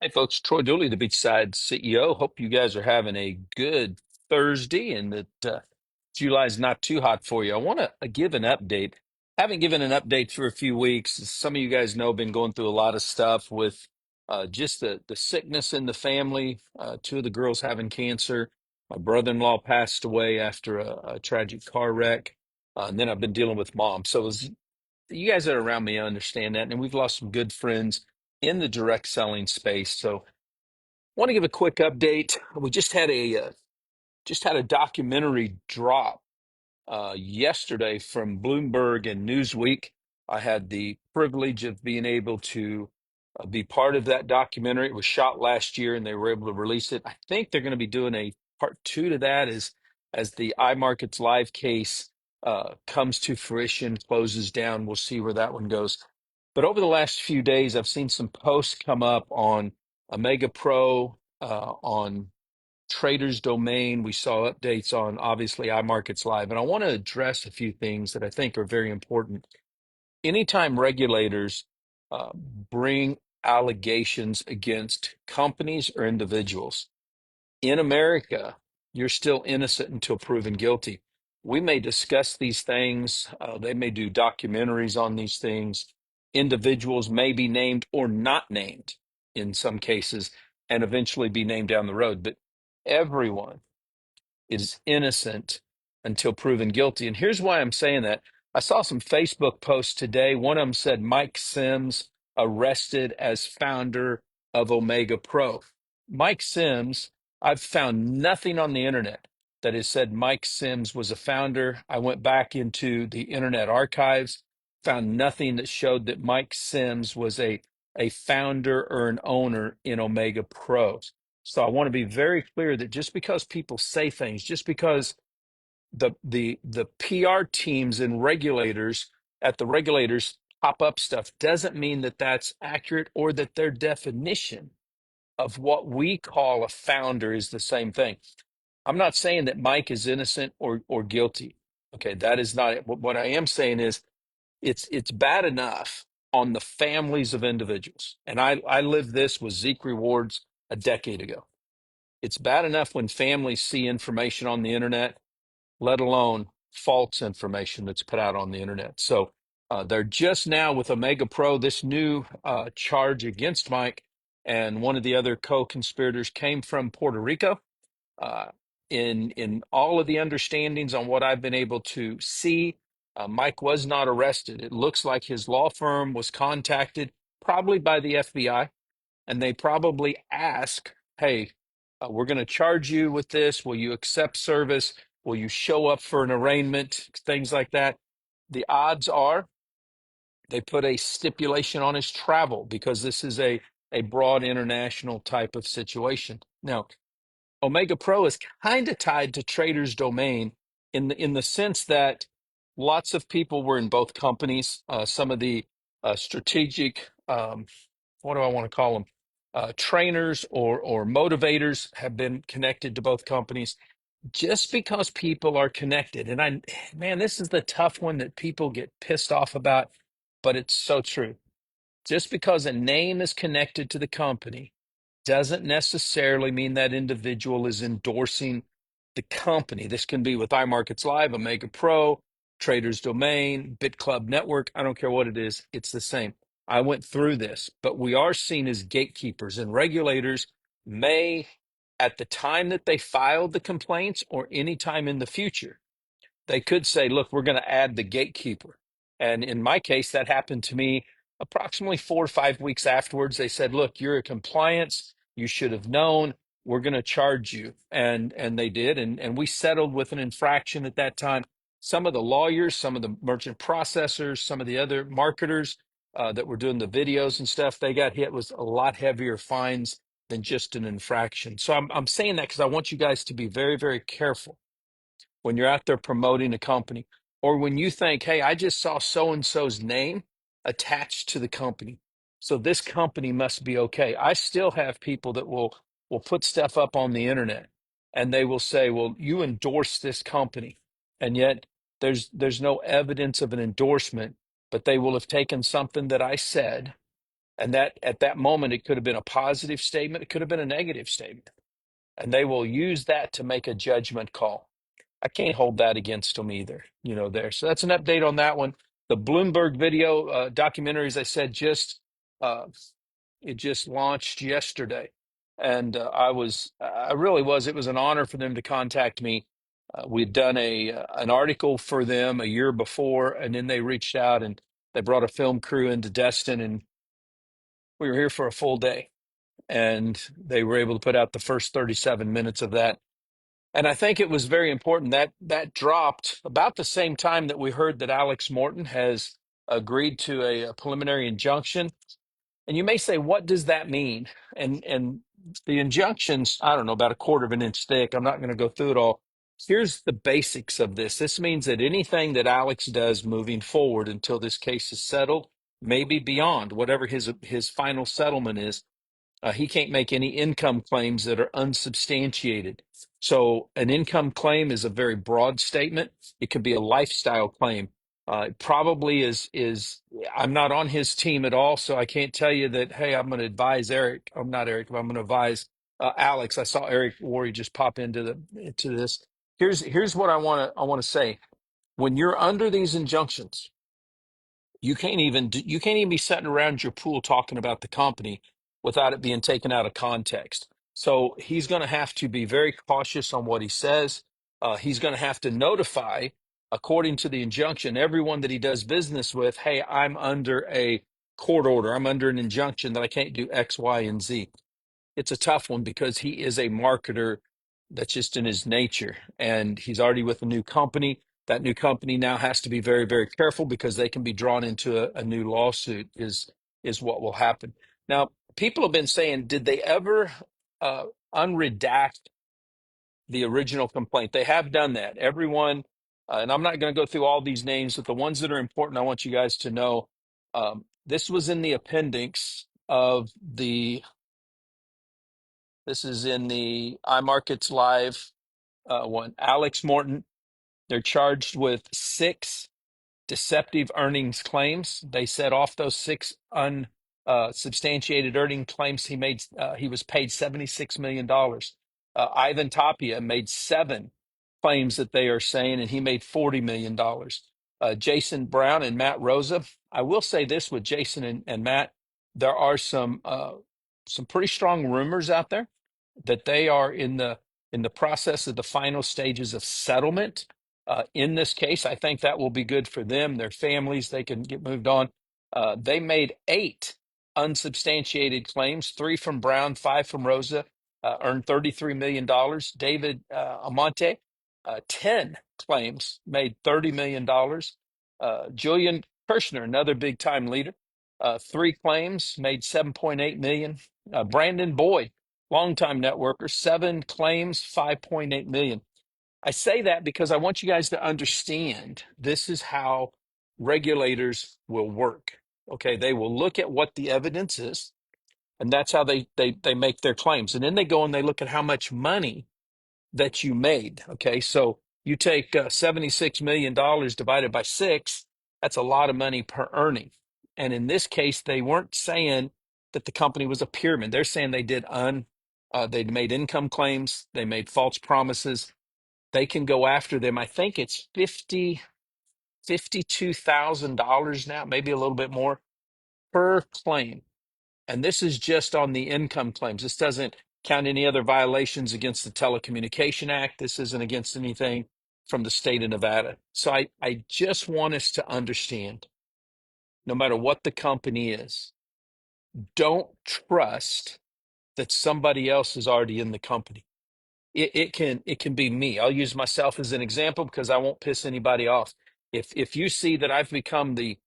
Hey folks, Troy Dooley, the Beachside CEO. Hope you guys are having a good Thursday and that July's not too hot for you. I want to give an update. Haven't given an update for a few weeks. Some of you guys know I've been going through a lot of stuff with just the sickness in the family. Two of the girls having cancer. My brother-in-law passed away after a tragic car wreck. And then I've been dealing with mom. So you guys that are around me understand that. And we've lost some good friends in the direct selling space. So want to give a quick update. We just had a documentary drop yesterday from Bloomberg and Newsweek. I had the privilege of being able to be part of that documentary. It was shot last year, and they were able to release it. I think they're going to be doing a part two to that as the iMarkets Live case comes to fruition, closes down. We'll see where that one goes. But over the last few days, I've seen some posts come up on OmegaPro, on Traiders domain. We saw updates on obviously iMarkets Live, and I want to address a few things that I think are very important. Anytime regulators bring allegations against companies or individuals in America, you're still innocent until proven guilty. We may discuss these things. They may do documentaries on these things. Individuals may be named or not named in some cases, and eventually be named down the road. But everyone is innocent until proven guilty. And here's why I'm saying that. I saw some Facebook posts today. One of them said Mike Sims arrested as founder of OmegaPro. Mike Sims, I've found nothing on the internet that has said Mike Sims was a founder. I went back into the Internet Archives, found nothing that showed that Mike Sims was a founder or an owner in OmegaPro. So I want to be very clear that just because people say things, just because the PR teams and regulators at the regulators pop up stuff, doesn't mean that that's accurate or that their definition of what we call a founder is the same thing. I'm not saying that Mike is innocent or guilty. Okay, that is not it. What I am saying is it's bad enough on the families of individuals. And I lived this with Zeke Rewards a decade ago. It's bad enough when families see information on the internet, let alone false information that's put out on the internet. So they're just now with OmegaPro, this new charge against Mike, and one of the other co-conspirators came from Puerto Rico. Uh, in all of the understandings on what I've been able to see, Mike was not arrested. It looks like his law firm was contacted, probably by the FBI, and they probably ask, hey, we're going to charge you with this. Will you accept service? Will you show up for an arraignment? Things like that. The odds are they put a stipulation on his travel because this is a broad international type of situation. Now, OmegaPro is kind of tied to Traiders domain in the sense that lots of people were in both companies. Some of the strategic what do I want to call them? Trainers or motivators have been connected to both companies. Just because people are connected, and man, this is the tough one that people get pissed off about, but it's so true. Just because a name is connected to the company doesn't necessarily mean that individual is endorsing the company. This can be with iMarkets Live, OmegaPro, Traders Domain, BitClub Network. I don't care what it is, it's the same. I went through this, but we are seen as gatekeepers, and regulators may, at the time that they filed the complaints or any time in the future, they could say, look, we're going to add the gatekeeper. And in my case, that happened to me approximately 4 or 5 weeks afterwards. They said, look, you're a compliance. You should have known. We're going to charge you. And they did. And we settled with an infraction at that time. Some of the lawyers, some of the merchant processors, some of the other marketers that were doing the videos and stuff, they got hit with a lot heavier fines than just an infraction. So I'm saying that because I want you guys to be very, very careful when you're out there promoting a company, or when you think, hey, I just saw so and so's name attached to the company, so this company must be okay. I still have people that will put stuff up on the internet and they will say, well, you endorse this company, and yet there's no evidence of an endorsement, but they will have taken something that I said And that at that moment, it could have been a positive statement. It could have been a negative statement. And they will use that to make a judgment call. I can't hold that against them either, there. So that's an update on that one. The Bloomberg video documentary, as I said, uh, it just launched yesterday. And I really was, it was an honor for them to contact me. We'd done an article for them a year before, and then they reached out and they brought a film crew into Destin, and we were here for a full day. And they were able to put out the first 37 minutes of that. And I think it was very important that that dropped about the same time that we heard that Alex Morton has agreed to a preliminary injunction. And you may say, what does that mean? And the injunctions, I don't know, about a quarter of an inch thick. I'm not going to go through it all. Here's the basics of this. This means that anything that Alex does moving forward until this case is settled, maybe beyond whatever his final settlement is, he can't make any income claims that are unsubstantiated. So an income claim is a very broad statement. It could be a lifestyle claim. It probably is. I'm not on his team at all, so I can't tell you that. Hey, I'm going to advise Eric. I'm not Eric, but I'm going to advise Alex. I saw Eric Worre just pop into this. Here's what I want to say. When you're under these injunctions, you can't even be sitting around your pool talking about the company without it being taken out of context. So he's going to have to be very cautious on what he says. He's going to have to notify, according to the injunction, everyone that he does business with, hey, I'm under a court order. I'm under an injunction that I can't do X, Y, and Z. It's a tough one because he is a marketer. That's just in his nature. And he's already with a new company. That new company now has to be very, very careful because they can be drawn into a new lawsuit is what will happen. Now, people have been saying, did they ever uh, unredact the original complaint? They have done that. Everyone, and I'm not going to go through all these names, but the ones that are important, I want you guys to know. This was in the appendix of this is in the iMarkets Live one. Alex Morton, they're charged with 6 deceptive earnings claims. They set off those 6 unsubstantiated earning claims. He was paid $76 million. Ivan Tapia made 7 claims that they are saying, and he made $40 million. Jason Brown and Matt Rosa. I will say this with Jason and Matt, there are some pretty strong rumors out there that they are in the process of the final stages of settlement. In this case, I think that will be good for them, their families. They can get moved on. They made 8 unsubstantiated claims, 3 from Brown, 5 from Rosa, earned $33 million. David Amante, 10 claims, made $30 million. Julian Kirshner, another big time leader, 3 claims, made 7.8 million. Brandon Boyd, longtime networker, 7 claims, 5.8 million. I say that because I want you guys to understand this is how regulators will work. Okay, they will look at what the evidence is, and that's how they make their claims. And then they go and they look at how much money that you made. Okay, so you take $76 million divided by 6, that's a lot of money per earning. And in this case, they weren't saying that the company was a pyramid. They're saying they made income claims, they made false promises. They can go after them. I think it's $52,000 now, maybe a little bit more per claim. And this is just on the income claims. This doesn't count any other violations against the Telecommunication Act. This isn't against anything from the state of Nevada. So I just want us to understand, no matter what the company is, don't trust that somebody else is already in the company. It can be me. I'll use myself as an example because I won't piss anybody off. If you see that I've become the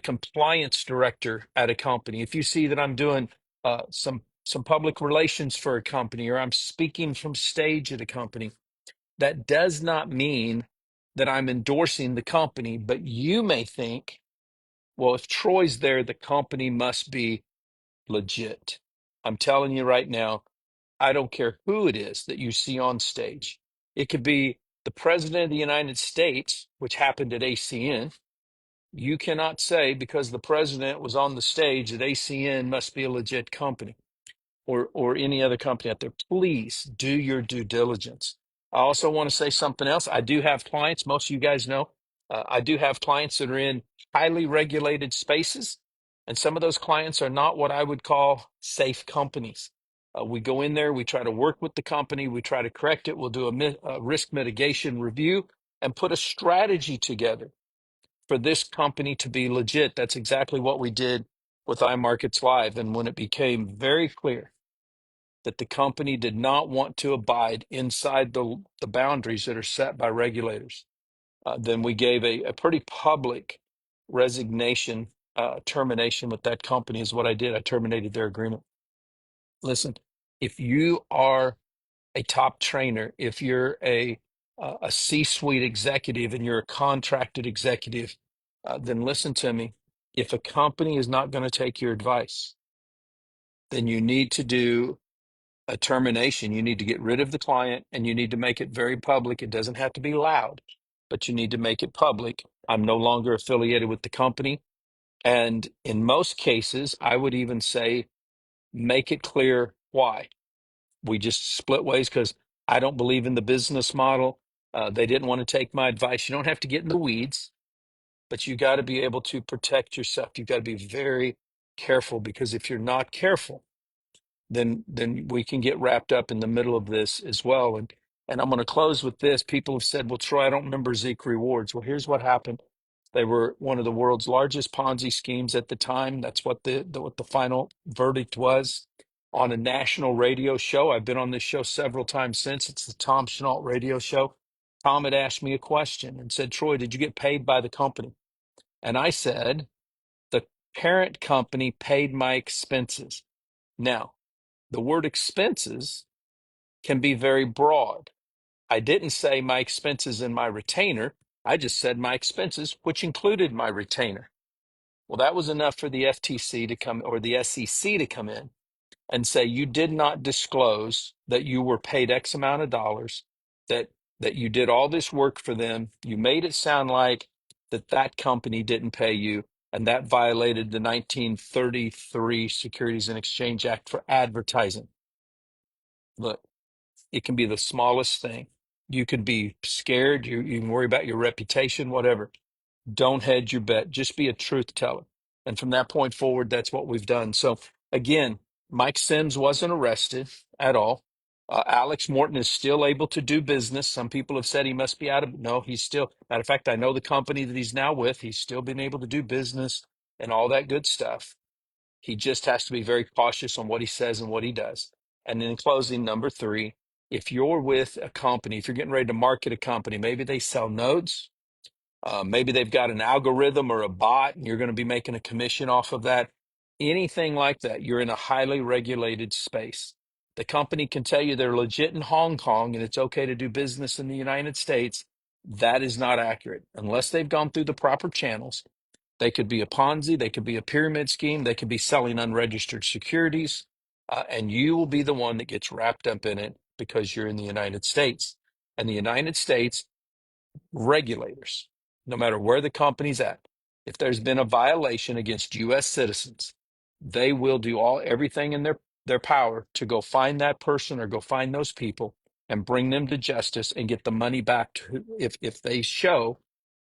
compliance director at a company, if you see that I'm doing some public relations for a company, or I'm speaking from stage at a company, that does not mean that I'm endorsing the company. But you may think, well, if Troy's there, the company must be legit. I'm telling you right now, I don't care who it is that you see on stage. It could be the president of the United States, which happened at ACN. You cannot say because the president was on the stage that ACN must be a legit company or any other company out there. Please do your due diligence. I also want to say something else. I do have clients, most of you guys know, I do have clients that are in highly regulated spaces, and some of those clients are not what I would call safe companies. We go in there, we try to work with the company, we try to correct it, we'll do a risk mitigation review and put a strategy together for this company to be legit. That's exactly what we did with iMarkets Live. And when it became very clear that the company did not want to abide inside the boundaries that are set by regulators, then we gave a pretty public resignation, termination with that company is what I did. I terminated their agreement. Listen, if you are a top trainer, if you're a C-suite executive and you're a contracted executive, then listen to me. If a company is not going to take your advice, then you need to do a termination. You need to get rid of the client and you need to make it very public. It doesn't have to be loud, but you need to make it public. I'm no longer affiliated with the company. And in most cases, I would even say, make it clear why. We just split ways because I don't believe in the business model. They didn't want to take my advice. You don't have to get in the weeds, but you got to be able to protect yourself. You got to be very careful because if you're not careful, then we can get wrapped up in the middle of this as well. And I'm going to close with this. People have said, "Well, Troy, I don't remember Zeke Rewards." Well, here's what happened. They were one of the world's largest Ponzi schemes at the time. That's what what the final verdict was on a national radio show. I've been on this show several times since. It's the Tom Chenault radio show. Tom had asked me a question and said, "Troy, did you get paid by the company?" And I said, "The parent company paid my expenses." Now, the word expenses can be very broad. I didn't say my expenses and my retainer. I just said my expenses, which included my retainer. Well, that was enough for the FTC to come or the SEC to come in and say you did not disclose that you were paid X amount of dollars, that you did all this work for them. You made it sound like that company didn't pay you, and that violated the 1933 Securities and Exchange Act for advertising. Look, it can be the smallest thing. You could be scared. You can worry about your reputation, whatever. Don't hedge your bet. Just be a truth teller. And from that point forward, that's what we've done. So again, Mike Sims wasn't arrested at all. Alex Morton is still able to do business. Some people have said he must be out of. No, he's still. Matter of fact, I know the company that he's now with. He's still been able to do business and all that good stuff. He just has to be very cautious on what he says and what he does. And in closing, number three, if you're with a company, if you're getting ready to market a company, maybe they sell nodes, maybe they've got an algorithm or a bot, and you're going to be making a commission off of that. Anything like that, you're in a highly regulated space. The company can tell you they're legit in Hong Kong and it's okay to do business in the United States. That is not accurate unless they've gone through the proper channels. They could be a Ponzi, they could be a pyramid scheme, they could be selling unregistered securities, and you will be the one that gets wrapped up in it because you're in the United States. And the United States regulators, no matter where the company's at, if there's been a violation against U.S. citizens, they will do everything in their power to go find that person or go find those people and bring them to justice and get the money back to if they show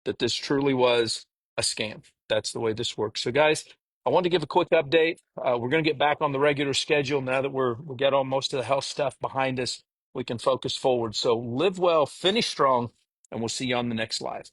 that this truly was a scam. That's the way this works. So, guys, I wanted to give a quick update. We're going to get back on the regular schedule now that we got all most of the health stuff behind us. We can focus forward. So, live well, finish strong, and we'll see you on the next live.